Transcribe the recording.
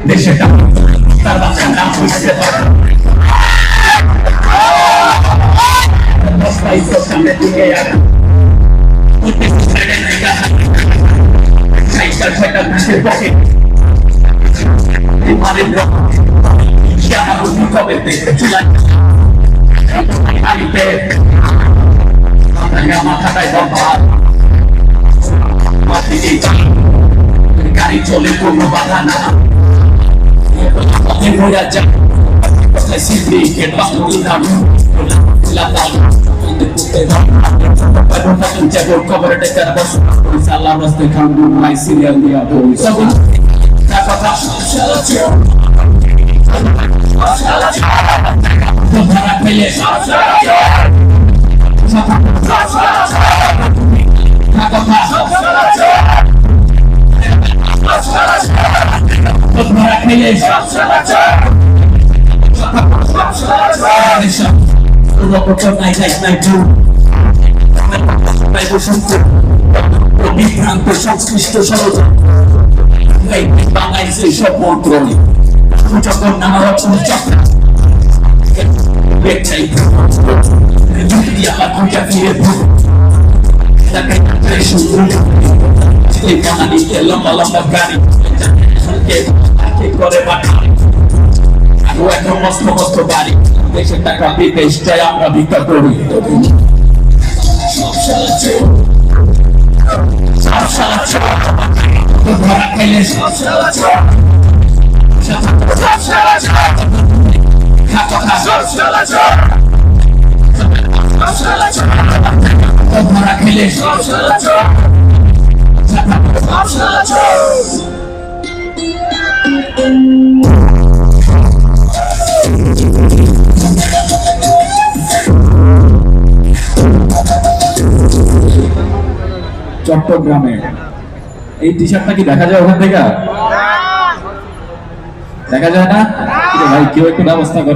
দেশের তার বাচ্চার নাম হয়েছে সামনে দিকে মাথাটায় গাড়ি চলে কোনো বাধা না সিরিয়াল দিয়া বিভ্রান্ত সংশ্লিষ্ট ষড়যন্ত্র বাংলাদেশের সব মন্ত্র যখন নানা রকম চক্র লম্বা লম্বা গাড়ি করে এখন মস্ত মস্ত বাড়ি দেশের টাকা বিদেশ চাই আমরা ভিক্ষা করি ধরা খাইলে ধরা খেলে চট্টগ্রামে এই টি শার্টটা কি দেখা যায় ওখান থেকে? দেখা যায় না ভাই, কেউ একটু ব্যবস্থা করেন।